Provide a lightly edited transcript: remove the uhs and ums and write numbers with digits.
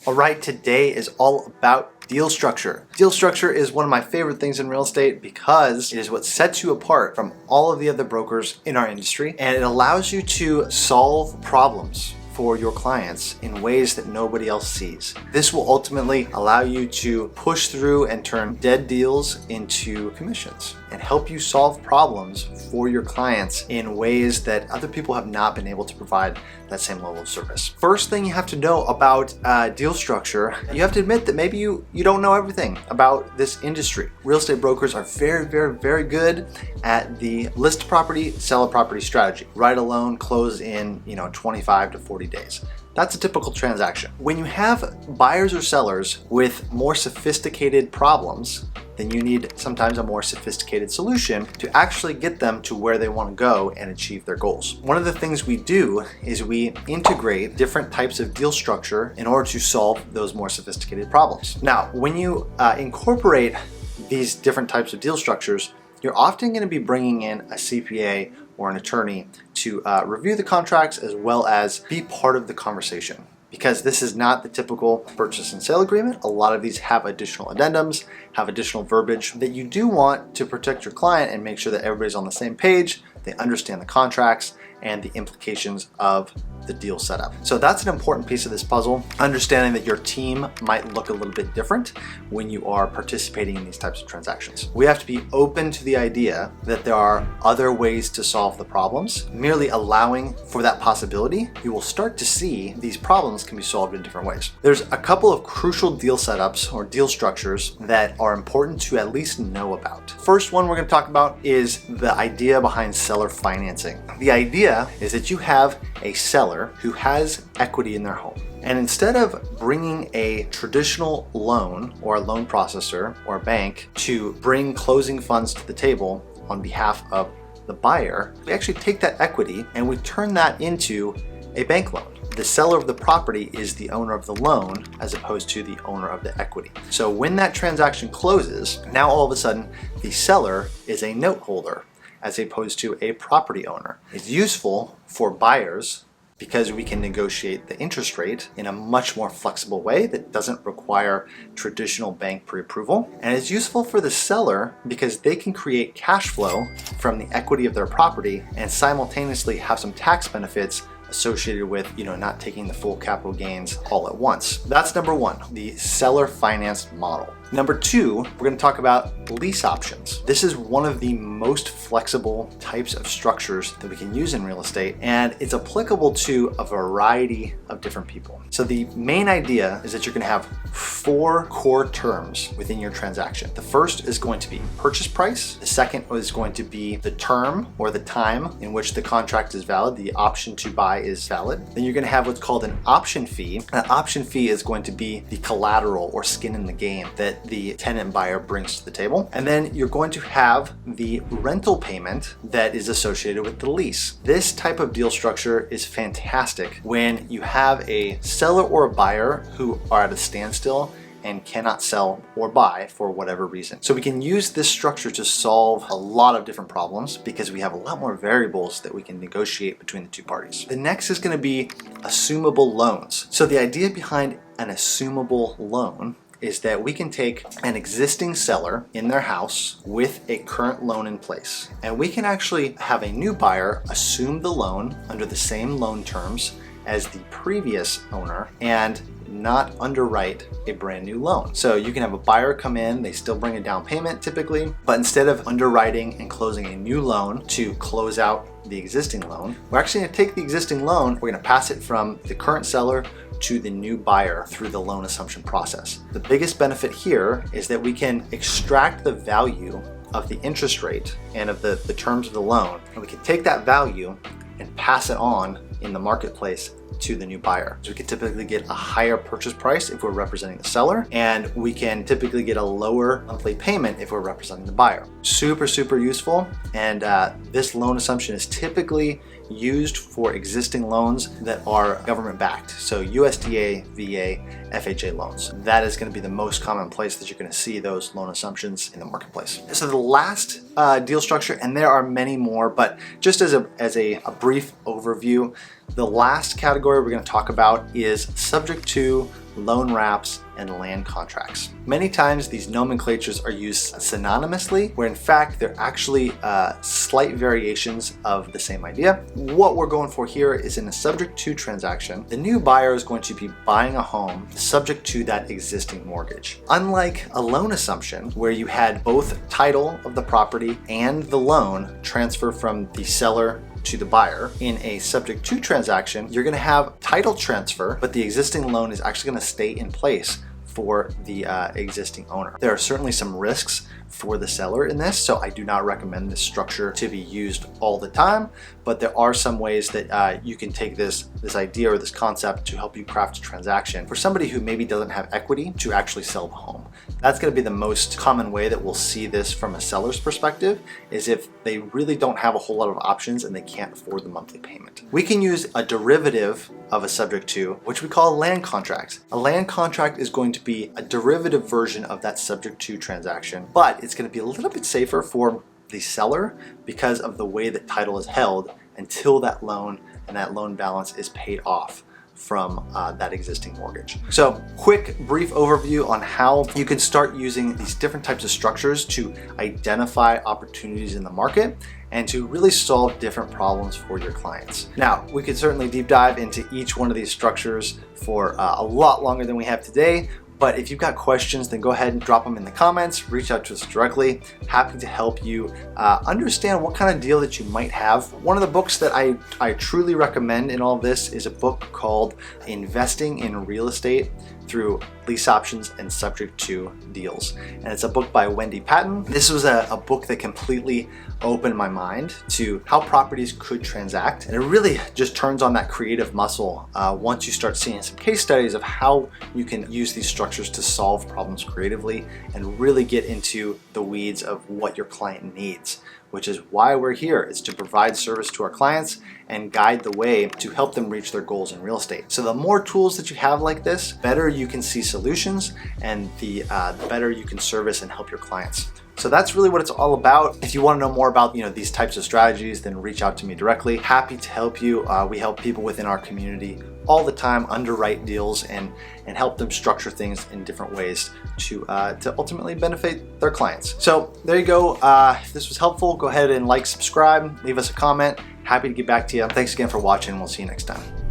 All right, today is all about deal structure. Deal structure is one of my favorite things in real estate because it is what sets you apart from all of the other brokers in our industry, and it allows you to solve problems for your clients in ways that nobody else sees. This will ultimately allow you to push through and turn dead deals into commissions and help you solve problems for your clients in ways that other people have not been able to provide that same level of service. First thing you have to know about deal structure, you have to admit that maybe you don't know everything about this industry. Real estate brokers are very good at the list property, sell a property strategy. Write a loan, close in 25 to 40 days. That's a typical transaction. When you have buyers or sellers with more sophisticated problems, then you need sometimes a more sophisticated solution to actually get them to where they want to go and achieve their goals. One of the things we do is we integrate different types of deal structure in order to solve those more sophisticated problems. Now, when you incorporate these different types of deal structures, you're often going to be bringing in a CPA or an attorney to review the contracts as well as be part of the conversation. Because this is not the typical purchase and sale agreement. A lot of these have additional addendums, have additional verbiage that you do want to protect your client and make sure that everybody's on the same page, they understand the contracts and the implications of the deal setup. So that's an important piece of this puzzle, understanding that your team might look a little bit different when you are participating in these types of transactions. We have to be open to the idea that there are other ways to solve the problems. Merely allowing for that possibility, you will start to see these problems can be solved in different ways. There's a couple of crucial deal setups or deal structures that are important to at least know about. First one we're going to talk about is the idea behind seller financing. The idea is that you have a seller who has equity in their home. And instead of bringing a traditional loan or a loan processor or a bank to bring closing funds to the table on behalf of the buyer, we actually take that equity and we turn that into a bank loan. The seller of the property is the owner of the loan as opposed to the owner of the equity. So when that transaction closes, now all of a sudden the seller is a note holder as opposed to a property owner. It's useful for buyers because we can negotiate the interest rate in a much more flexible way that doesn't require traditional bank pre-approval. And it's useful for the seller because they can create cash flow from the equity of their property and simultaneously have some tax benefits associated with not taking the full capital gains all at once. That's number one, the seller financed model. Number two, we're going to talk about lease options. This is one of the most flexible types of structures that we can use in real estate, and it's applicable to a variety of different people. So the main idea is that you're going to have 4 core terms within your transaction. The first is going to be purchase price. The second is going to be the term or the time in which the contract is valid. The option to buy is valid. Then you're going to have what's called an option fee. An option fee is going to be the collateral or skin in the game that the tenant buyer brings to the table. And then you're going to have the rental payment that is associated with the lease. This type of deal structure is fantastic when you have a seller or a buyer who are at a standstill and cannot sell or buy for whatever reason. So we can use this structure to solve a lot of different problems because we have a lot more variables that we can negotiate between the two parties. The next is going to be assumable loans. So the idea behind an assumable loan is that we can take an existing seller in their house with a current loan in place, and we can actually have a new buyer assume the loan under the same loan terms as the previous owner and not underwrite a brand new loan. So you can have a buyer come in, they still bring a down payment typically, but instead of underwriting and closing a new loan to close out the existing loan, we're actually going to take the existing loan, we're going to pass it from the current seller to the new buyer through the loan assumption process. The biggest benefit here is that we can extract the value of the interest rate and of the terms of the loan, and we can take that value and pass it on in the marketplace to the new buyer. So we can typically get a higher purchase price if we're representing the seller, and we can typically get a lower monthly payment if we're representing the buyer. Super useful, and this loan assumption is typically used for existing loans that are government backed. So USDA, VA, FHA loans. That is going to be the most common place that you're going to see those loan assumptions in the marketplace. So the last deal structure, and there are many more, but just as a brief overview, the last category category we're going to talk about is subject to, loan wraps, and land contracts. Many times these nomenclatures are used synonymously, where in fact they're actually slight variations of the same idea. What we're going for here is in a subject to transaction, the new buyer is going to be buying a home subject to that existing mortgage. Unlike a loan assumption, where you had both title of the property and the loan transfer from the seller to the buyer, in a subject to transaction, you're going to have title transfer, but the existing loan is actually going to stay in place for the existing owner. There are certainly some risks for the seller in this, so I do not recommend this structure to be used all the time, but there are some ways that you can take this idea or this concept to help you craft a transaction for somebody who maybe doesn't have equity to actually sell the home. That's going to be the most common way that we'll see this from a seller's perspective, is if they really don't have a whole lot of options and they can't afford the monthly payment. We can use a derivative of a subject to, which we call a land contract. A land contract is going to be a derivative version of that subject to transaction, but it's going to be a little bit safer for the seller because of the way that title is held until that loan and that loan balance is paid off from that existing mortgage. So quick brief overview on how you can start using these different types of structures to identify opportunities in the market and to really solve different problems for your clients. Now, we could certainly deep dive into each one of these structures for a lot longer than we have today. But if you've got questions, then go ahead and drop them in the comments, reach out to us directly. Happy to help you understand what kind of deal that you might have. One of the books that I truly recommend in all this is a book called Investing in Real Estate Through Lease Options and Subject to Deals. And it's a book by Wendy Patton. This was a book that completely opened my mind to how properties could transact. And it really just turns on that creative muscle once you start seeing some case studies of how you can use these structures to solve problems creatively and really get into the weeds of what your client needs, which is why we're here, is to provide service to our clients and guide the way to help them reach their goals in real estate. So the more tools that you have like this, better you can see solutions and the better you can service and help your clients. So that's really what it's all about. If you want to know more about these types of strategies, then reach out to me directly. Happy to help you. We help people within our community all the time underwrite deals and help them structure things in different ways to ultimately benefit their clients. So there you go. If this was helpful, go ahead and like, subscribe, leave us a comment. Happy to get back to you. Thanks again for watching. We'll see you next time.